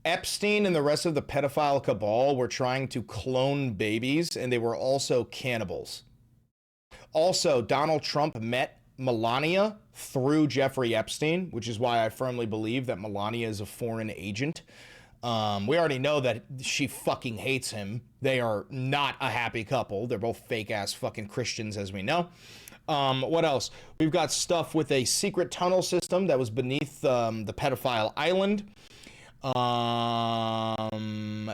Epstein and the rest of the pedophile cabal were trying to clone babies, and they were also cannibals. Also, Donald Trump met Melania through Jeffrey Epstein, which is why I firmly believe that Melania is a foreign agent. We already know that she fucking hates him. They are not a happy couple. They're both fake ass fucking Christians, as we know. What else? We've got stuff with a secret tunnel system that was beneath the pedophile island.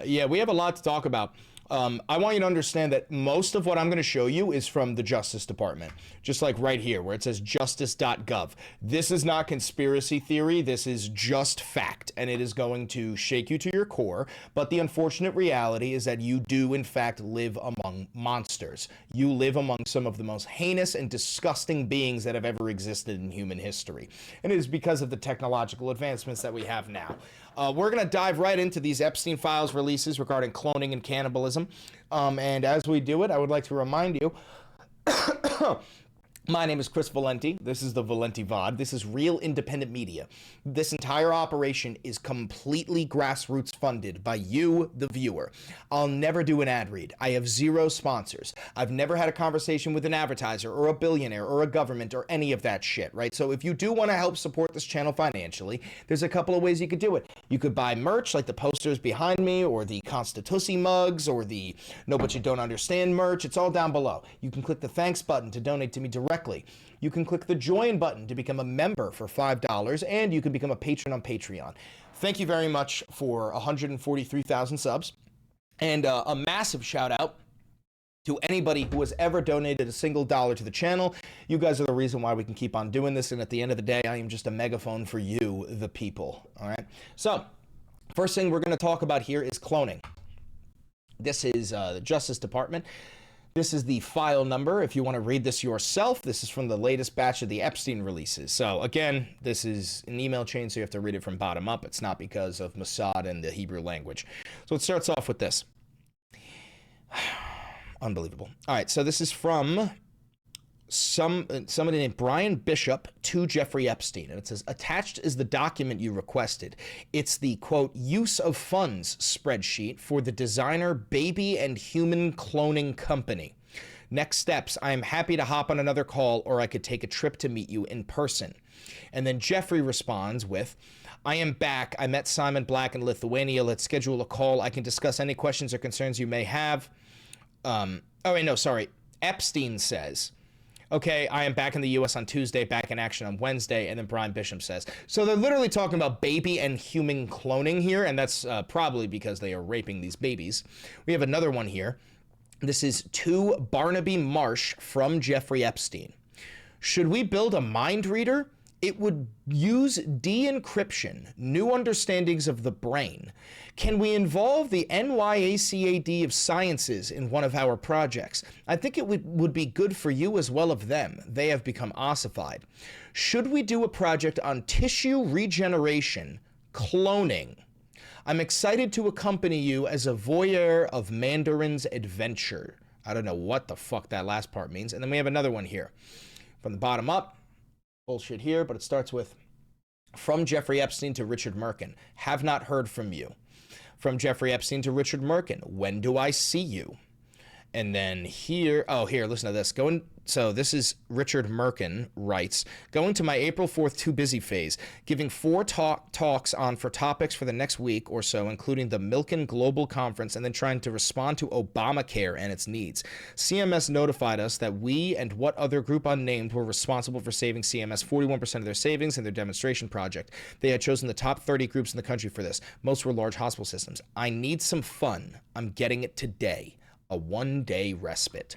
Yeah, we have a lot to talk about. I want you to understand that most of what I'm going to show you is from the Justice Department, just like right here where it says justice.gov. This is not conspiracy theory. This is just fact, and it is going to shake you to your core. But the unfortunate reality is that you do, in fact, live among monsters. You live among some of the most heinous and disgusting beings that have ever existed in human history. And it is because of the technological advancements that we have now. We're going to dive right into these Epstein Files releases regarding cloning and cannibalism. And as we do it, I would like to remind you, my name is Chris Valenti. This is the Valenti VOD. This is real independent media. This entire operation is completely grassroots funded by you, the viewer. I'll never do an ad read. I have zero sponsors. I've never had a conversation with an advertiser or a billionaire or a government or any of that shit, right? So if you do want to help support this channel financially, there's a couple of ways you could do it. You could buy merch like the posters behind me or the Constitusi mugs or the No But You Don't Understand merch. It's all down below. You can click the thanks button to donate to me directly. You can click the join button to become a member for $5, and you can become a patron on Patreon. Thank you very much for 143,000 subs, and a massive shout out to anybody who has ever donated a single dollar to the channel. You guys are the reason why we can keep on doing this, and at the end of the day, I am just a megaphone for you, the people. All right. So, first thing we're going to talk about here is cloning. This is the Justice Department. This is the file number. If you want to read this yourself, this is from the latest batch of the Epstein releases. So again, this is an email chain, so you have to read it from bottom up. It's not because of Mossad and the Hebrew language. So it starts off with this. Unbelievable. All right, so this is from somebody named Brian Bishop to Jeffrey Epstein, and it says, attached is the document you requested. It's the, quote, use of funds spreadsheet for the designer baby and human cloning company. Next steps, I am happy to hop on another call, or I could take a trip to meet you in person. And then Jeffrey responds with, I am back. I met Simon Black in Lithuania. Let's schedule a call. I can discuss any questions or concerns you may have. Epstein says, okay, I am back in the U.S. on Tuesday, back in action on Wednesday, and then Brian Bishop says. So they're literally talking about baby and human cloning here, and that's probably because they are raping these babies. We have another one here. This is to Barnaby Marsh from Jeffrey Epstein. Should we build a mind reader? It would use de-encryption, new understandings of the brain. Can we involve the NYACAD of Sciences in one of our projects? I think it would be good for you as well of them. They have become ossified. Should we do a project on tissue regeneration, cloning? I'm excited to accompany you as a voyeur of Mandarin's adventure. I don't know what the fuck that last part means. And then we have another one here. From the bottom up. Bullshit here, but it starts with, from Jeffrey Epstein to Richard Merkin, have not heard from you. From Jeffrey Epstein to Richard Merkin, when do I see you? And then here, listen to this. So this is Richard Merkin writes, going to my April 4th too busy phase, giving 4 talks on for topics for the next week or so, including the Milken Global Conference, and then trying to respond to Obamacare and its needs. CMS notified us that we and what other group unnamed were responsible for saving CMS 41% of their savings in their demonstration project. They had chosen the top 30 groups in the country for this. Most were large hospital systems. I need some fun. I'm getting it today. A 1-day respite.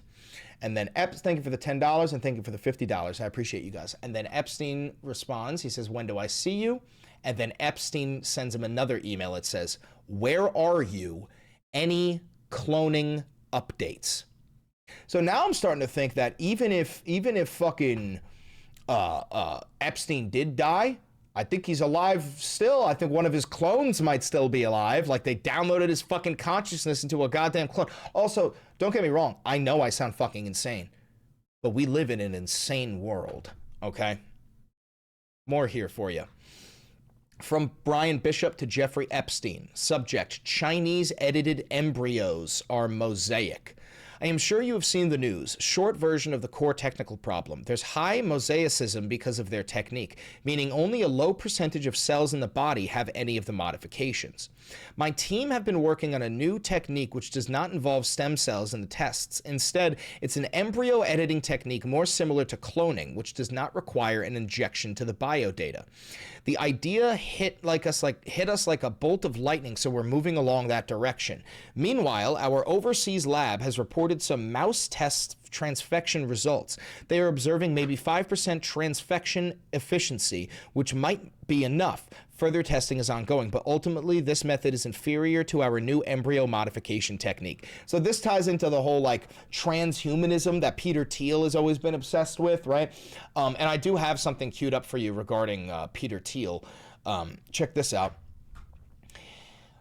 And then thank you for the $10 and thank you for the $50. I appreciate you guys. And then Epstein responds. He says, when do I see you? And then Epstein sends him another email. It says, where are you? Any cloning updates? So now I'm starting to think that even if fucking Epstein did die, I think he's alive still. I think one of his clones might still be alive. Like, they downloaded his fucking consciousness into a goddamn clone. Also, don't get me wrong. I know I sound fucking insane, but we live in an insane world, okay? More here for you. From Brian Bishop to Jeffrey Epstein. Subject: Chinese edited embryos are mosaic. I am sure you have seen the news. Short version of the core technical problem. There's high mosaicism because of their technique, meaning only a low percentage of cells in the body have any of the modifications. My team have been working on a new technique which does not involve stem cells in the tests. Instead, it's an embryo editing technique more similar to cloning, which does not require an injection to the biodata. The idea hit us like a bolt of lightning, so we're moving along that direction. Meanwhile, our overseas lab has reported some mouse test transfection results. They are observing maybe 5% transfection efficiency, which might be enough. Further testing is ongoing, but ultimately this method is inferior to our new embryo modification technique. So this ties into the whole like transhumanism that Peter Thiel has always been obsessed with, right? And I do have something queued up for you regarding Peter Thiel. Check this out.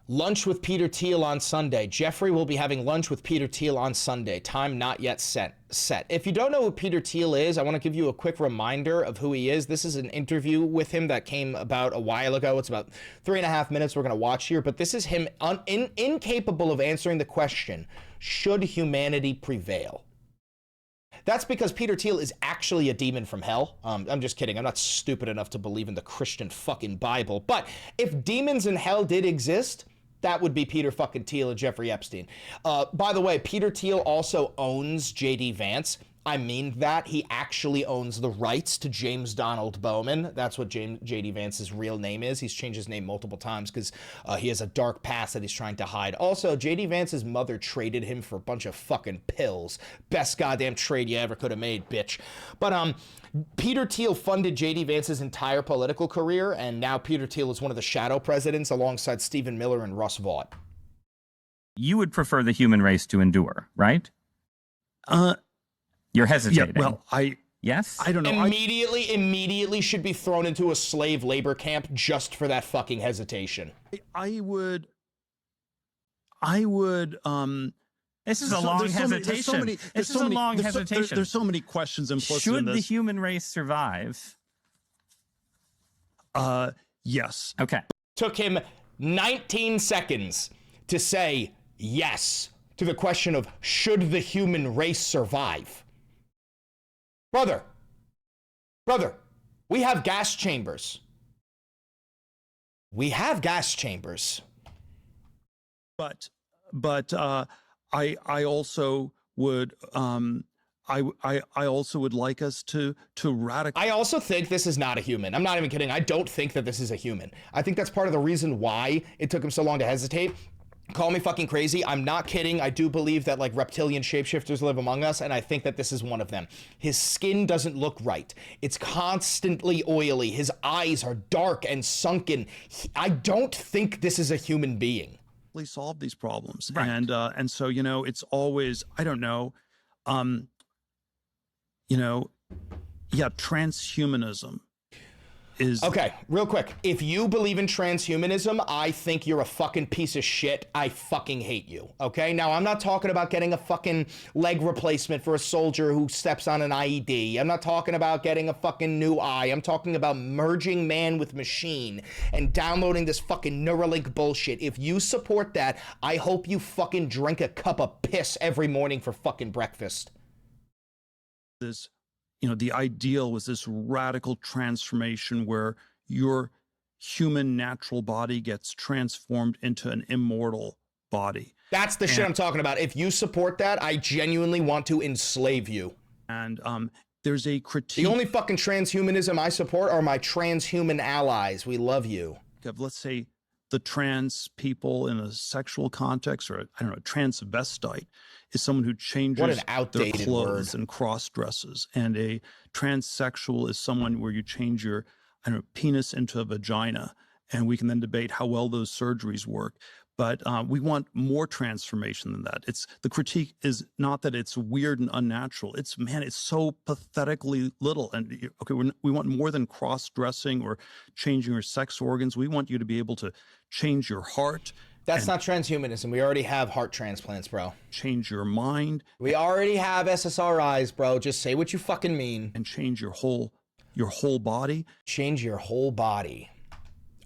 Lunch with Peter Thiel on Sunday. Jeffrey will be having lunch with Peter Thiel on Sunday. Time not yet set. If you don't know who Peter Thiel is, I want to give you a quick reminder of who he is. This is an interview with him that came about a while ago. It's about 3.5 minutes we're going to watch here, but this is him incapable of answering the question, should humanity prevail? That's because Peter Thiel is actually a demon from hell. I'm just kidding. I'm not stupid enough to believe in the Christian fucking Bible. But if demons in hell did exist, that would be Peter fucking Thiel and Jeffrey Epstein. By the way, Peter Thiel also owns J.D. Vance. I mean that. He actually owns the rights to James Donald Bowman. That's what J.D. Vance's real name is. He's changed his name multiple times because he has a dark past that he's trying to hide. Also, J.D. Vance's mother traded him for a bunch of fucking pills. Best goddamn trade you ever could have made, bitch. But Peter Thiel funded J.D. Vance's entire political career, and now Peter Thiel is one of the shadow presidents alongside Stephen Miller and Russ Vought. You would prefer the human race to endure, right? You're hesitating. Yeah, well, yes? I don't know. Immediately should be thrown into a slave labor camp just for that fucking hesitation. I would. This is a long hesitation. This is a long hesitation. There's so many questions implicit in this. Should the human race survive? Yes. Okay. Took him 19 seconds to say yes to the question of should the human race survive? Brother, we have gas chambers. We have gas chambers. But I also would I also would like us to radically. I also think this is not a human. I'm not even kidding. I don't think that this is a human. I think that's part of the reason why it took him so long to hesitate. Call me fucking crazy. I'm not kidding. I do believe that like reptilian shapeshifters live among us, and I think that this is one of them. His skin doesn't look right. It's constantly oily. His eyes are dark and sunken. I don't think this is a human being. Solve these problems, right. And so it's always transhumanism is okay. Real quick, if you believe in transhumanism, I think you're a fucking piece of shit. I fucking hate you. Okay, now I'm not talking about getting a fucking leg replacement for a soldier who steps on an IED. I'm not talking about getting a fucking new eye. I'm talking about merging man with machine and downloading this fucking Neuralink bullshit. If you support that, I hope you fucking drink a cup of piss every morning for fucking breakfast. This. The ideal was this radical transformation where your human natural body gets transformed into an immortal body. That's the shit I'm talking about. If you support that, I genuinely want to enslave you. And there's a critique. The only fucking transhumanism I support are my transhuman allies. We love you. Of, let's say, the trans people in a sexual context, or a transvestite is someone who changes their clothes and cross dresses, and a transsexual is someone where you change your penis into a vagina, and we can then debate how well those surgeries work. But we want more transformation than that. The critique is not that it's weird and unnatural. It's so pathetically little. And okay, we want more than cross-dressing or changing your sex organs. We want you to be able to change your heart. That's not transhumanism. We already have heart transplants, bro. Change your mind. We already have SSRIs, bro. Just say what you fucking mean. And change your whole body. Change your whole body.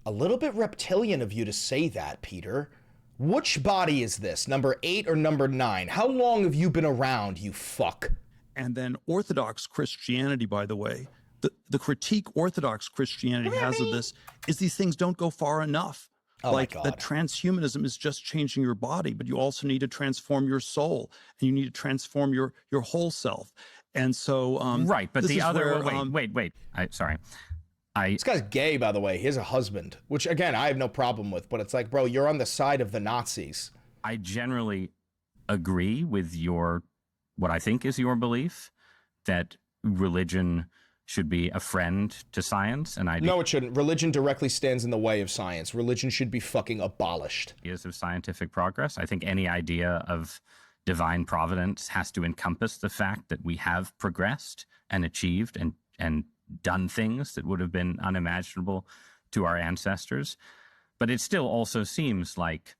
A little bit reptilian of you to say that, Peter. Which body is this? Number 8 or number 9? How long have you been around, you fuck? And then Orthodox Christianity, by the way, the critique Orthodox Christianity has of this is these things don't go far enough. Oh like that transhumanism is just changing your body, but you also need to transform your soul, and you need to transform your whole self. And so, right. But the other, wait. Sorry. This guy's gay, by the way. He has a husband, which again, I have no problem with, but it's like, bro, you're on the side of the Nazis. I generally agree with what I think is your belief that religion should be a friend to science. And No, it shouldn't. Religion directly stands in the way of science. Religion should be fucking abolished. Ideas of scientific progress. I think any idea of divine providence has to encompass the fact that we have progressed and achieved and done things that would have been unimaginable to our ancestors. But it still also seems like,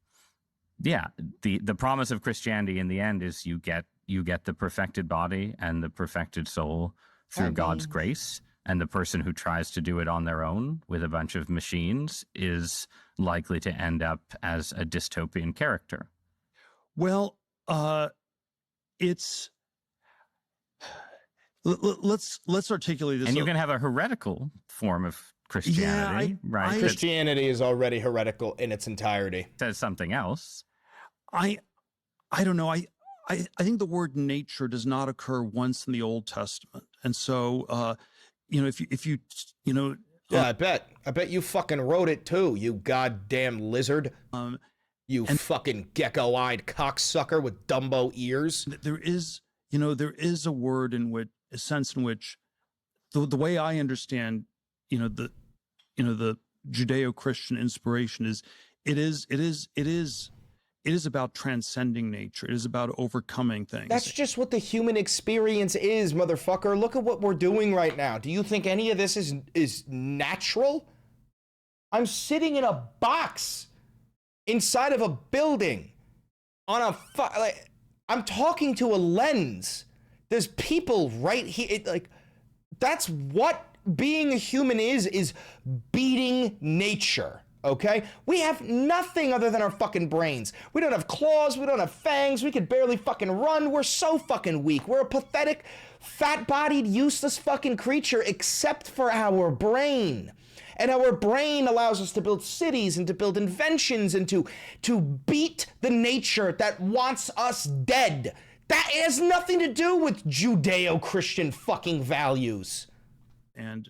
yeah, the promise of Christianity in the end is you get the perfected body and the perfected soul through God's grace. And the person who tries to do it on their own with a bunch of machines is likely to end up as a dystopian character. Well, let's articulate this. And you can have a heretical form of Christianity, right? Christianity is already heretical in its entirety. Says something else. I don't know. I think the word nature does not occur once in the Old Testament, and so if you yeah, I bet you fucking wrote it too, you goddamn lizard. You fucking gecko-eyed cocksucker with Dumbo ears. There is a word in which, a sense in which, the way I understand, the Judeo-Christian inspiration is, it is about transcending nature. It is about overcoming things. That's just what the human experience is, motherfucker. Look at what we're doing right now. Do you think any of this is natural? I'm sitting in a box inside of a building on a I'm talking to a lens. There's people right here. That's what being a human is beating nature. Okay? We have nothing other than our fucking brains. We don't have claws. We don't have fangs. We could barely fucking run. We're so fucking weak. We're a pathetic, fat-bodied, useless fucking creature except for our brain. And our brain allows us to build cities and to build inventions and to beat the nature that wants us dead. That has nothing to do with Judeo-Christian fucking values. And,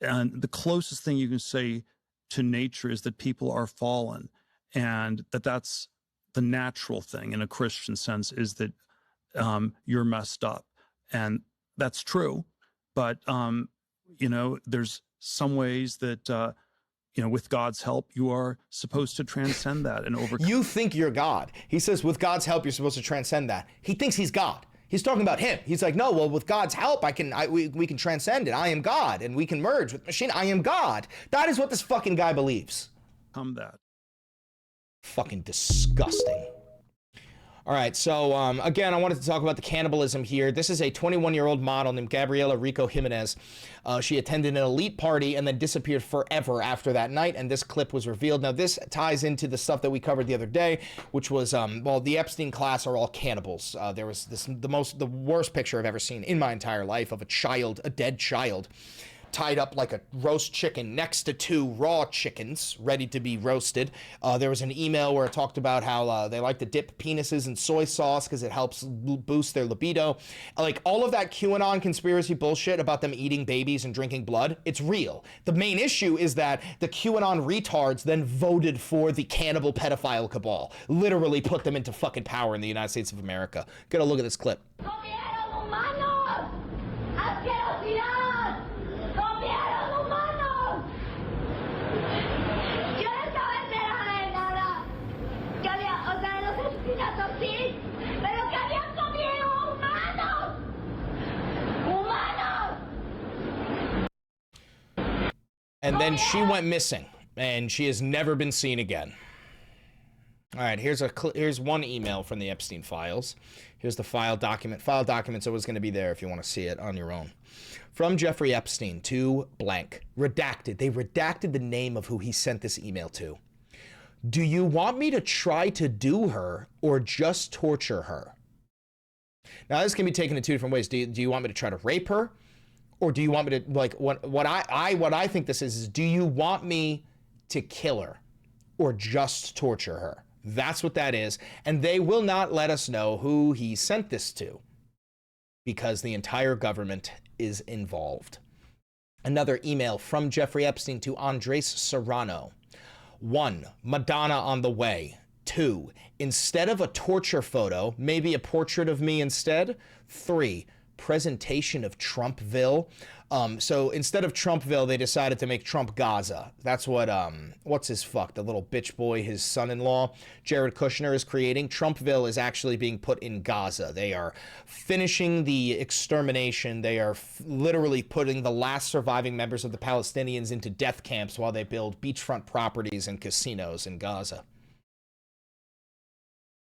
and the closest thing you can say to nature is that people are fallen, and that's the natural thing in a Christian sense, is that you're messed up, and that's true. But there's some ways that with God's help you are supposed to transcend that and overcome. You think you're God. He says with God's help you're supposed to transcend that. He thinks he's God. He's talking about him. He's like, no, well, with God's help, we can transcend it. I am God, and we can merge with machine. I am God. That is what this fucking guy believes. That. Fucking disgusting. All right, so again, I wanted to talk about the cannibalism here. This is a 21-year-old model named Gabriela Rico Jimenez. She attended an elite party and then disappeared forever after that night, and this clip was revealed. Now, this ties into the stuff that we covered the other day, which was, the Epstein class are all cannibals. There was the worst picture I've ever seen in my entire life of a dead child, tied up like a roast chicken next to 2 raw chickens ready to be roasted. There was an email where it talked about how they like to dip penises in soy sauce because it helps boost their libido. Like, all of that QAnon conspiracy bullshit about them eating babies and drinking blood, it's real. The main issue is that the QAnon retards then voted for the cannibal pedophile cabal, literally put them into fucking power in the United States of America. Get a look at this clip. And then she went missing, and she has never been seen again. All right, here's one email from the Epstein files. Here's the file document. File document's always going to be there if you want to see it on your own. From Jeffrey Epstein to blank. Redacted. They redacted the name of who he sent this email to. Do you want me to try to do her or just torture her? Now, this can be taken in two different ways. Do you want me to try to rape her? Or do you want me to, like, what I think this is do you want me to kill her or just torture her? That's what that is. And they will not let us know who he sent this to because the entire government is involved. Another email from Jeffrey Epstein to Andres Serrano. 1, Madonna on the way. 2, instead of a torture photo, maybe a portrait of me instead. 3, presentation of Trumpville. So instead of Trumpville, they decided to make Trump Gaza. That's what, what's his fuck, the little bitch boy, his son-in-law, Jared Kushner is creating. Trumpville is actually being put in Gaza. They are finishing the extermination. They are literally putting the last surviving members of the Palestinians into death camps while they build beachfront properties and casinos in Gaza.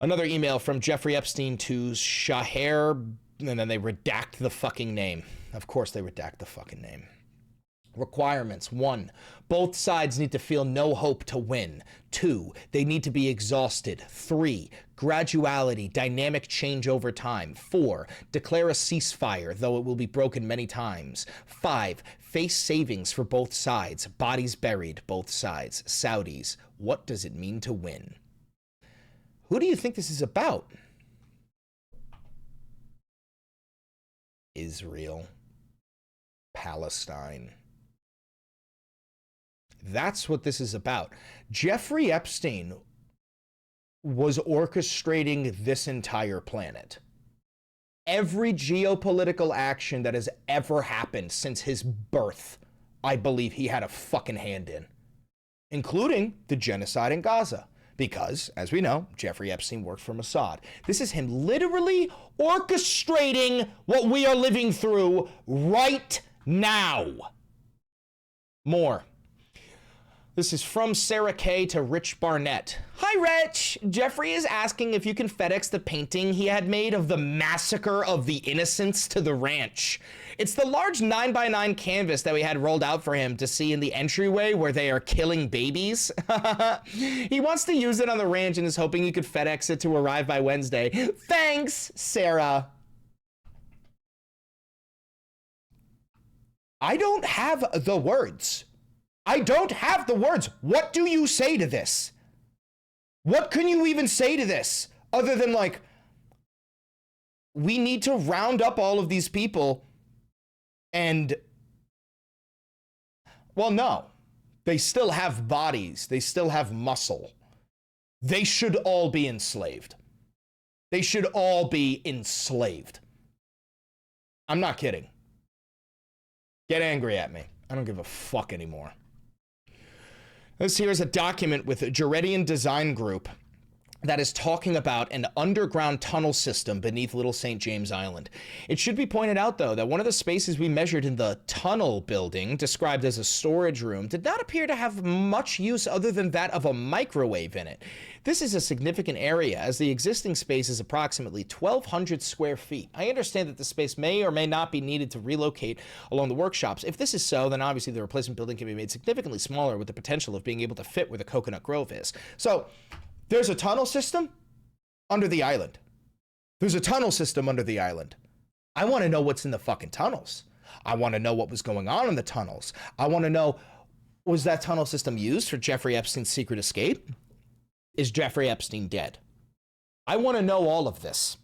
Another email from Jeffrey Epstein to Shaher, and then they redact the fucking name. Of course they redact the fucking name. Requirements. 1, both sides need to feel no hope to win. 2, they need to be exhausted. 3, graduality, dynamic change over time. 4, declare a ceasefire, though it will be broken many times. 5, face savings for both sides. Bodies buried, both sides. Saudis, what does it mean to win? Who do you think this is about? Israel. Palestine. That's what this is about. Jeffrey Epstein was orchestrating this entire planet. Every geopolitical action that has ever happened since his birth, I believe he had a fucking hand in, including the genocide in Gaza. Because, as we know, Jeffrey Epstein worked for Mossad. This is him literally orchestrating what we are living through right now. More. This is from Sarah Kay to Rich Barnett. Hi, Rich. Jeffrey is asking if you can FedEx the painting he had made of the massacre of the innocents to the ranch. It's the large 9x9 canvas that we had rolled out for him to see in the entryway where they are killing babies. He wants to use it on the ranch and is hoping you could FedEx it to arrive by Wednesday. Thanks, Sarah. I don't have the words. I don't have the words. What do you say to this? What can you even say to this other than like, we need to round up all of these people and, well, no, they still have bodies. They still have muscle. They should all be enslaved. They should all be enslaved. I'm not kidding. Get angry at me. I don't give a fuck anymore. This here is a document with a Geredian Design Group that is talking about an underground tunnel system beneath Little St. James Island. It should be pointed out, though, that one of the spaces we measured in the tunnel building, described as a storage room, did not appear to have much use other than that of a microwave in it. This is a significant area, as the existing space is approximately 1,200 square feet. I understand that the space may or may not be needed to relocate along the workshops. If this is so, then obviously the replacement building can be made significantly smaller with the potential of being able to fit where the Coconut Grove is. So, there's a tunnel system under the island. There's a tunnel system under the island. I want to know what's in the fucking tunnels. I want to know what was going on in the tunnels. I want to know, was that tunnel system used for Jeffrey Epstein's secret escape? Is Jeffrey Epstein dead? I want to know all of this.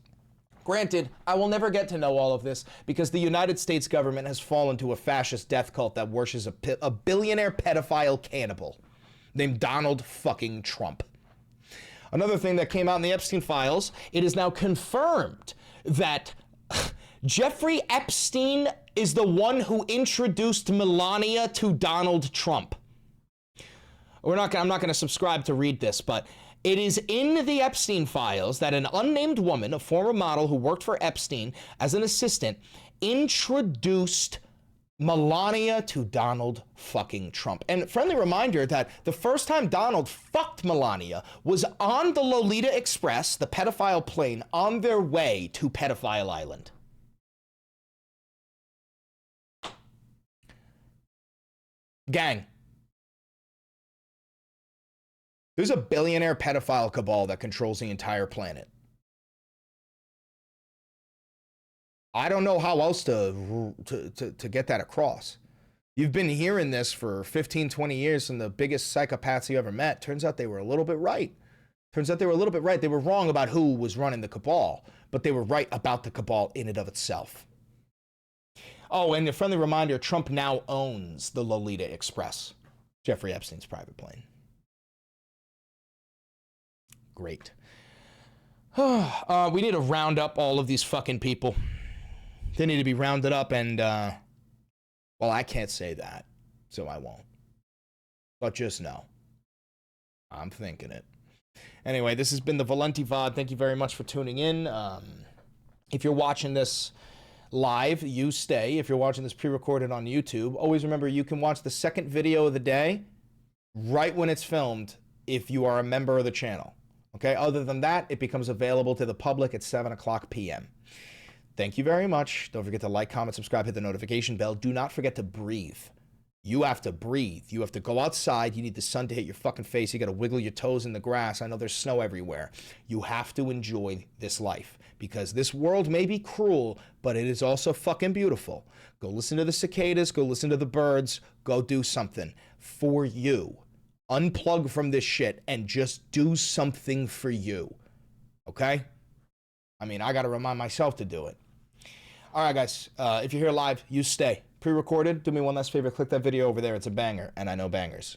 Granted, I will never get to know all of this because the United States government has fallen to a fascist death cult that worships a billionaire pedophile cannibal named Donald fucking Trump. Another thing that came out in the Epstein files, it is now confirmed that Jeffrey Epstein is the one who introduced Melania to Donald Trump. I'm not going to subscribe to read this, but it is in the Epstein files that an unnamed woman, a former model who worked for Epstein as an assistant, introduced Melania to Donald fucking Trump. And friendly reminder that the first time Donald fucked Melania was on the Lolita Express, the pedophile plane, on their way to Pedophile Island. Gang. There's a billionaire pedophile cabal that controls the entire planet. I don't know how else to get that across. You've been hearing this for 15, 20 years from the biggest psychopaths you ever met. Turns out they were a little bit right. They were wrong about who was running the cabal, but they were right about the cabal in and of itself. Oh, and a friendly reminder, Trump now owns the Lolita Express, Jeffrey Epstein's private plane. Great. We need to round up all of these fucking people. They need to be rounded up and, well, I can't say that, so I won't. But just know, I'm thinking it. Anyway, this has been the Valenti VOD. Thank you very much for tuning in. If you're watching this live, you stay. If you're watching this pre-recorded on YouTube, always remember you can watch the second video of the day right when it's filmed if you are a member of the channel. Okay, other than that, it becomes available to the public at 7 o'clock p.m. Thank you very much. Don't forget to like, comment, subscribe, hit the notification bell. Do not forget to breathe. You have to breathe. You have to go outside. You need the sun to hit your fucking face. You got to wiggle your toes in the grass. I know there's snow everywhere. You have to enjoy this life because this world may be cruel, but it is also fucking beautiful. Go listen to the cicadas. Go listen to the birds. Go do something for you. Unplug from this shit and just do something for you. Okay? I mean, I got to remind myself to do it. All right, guys, if you're here live, you stay. Pre-recorded, do me one last favor, click that video over there. It's a banger, and I know bangers.